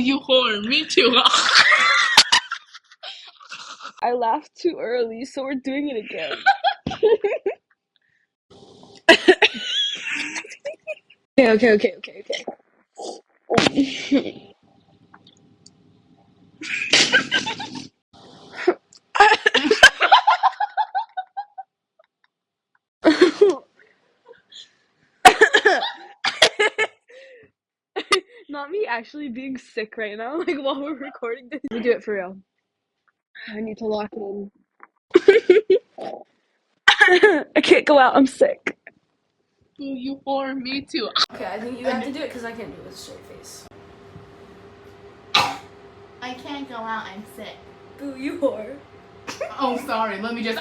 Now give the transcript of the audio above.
you whore. Me too. I laughed too early, so we're doing it again. Okay. Not me actually being sick right now, like while we're recording this. We do it for real. I need to lock it in. I can't go out, I'm sick. You whore. Me too. Okay, I think you have to do it because I can't do it with a straight face. I can't go out. I'm sick. Boo, you whore. Oh, sorry. Let me just.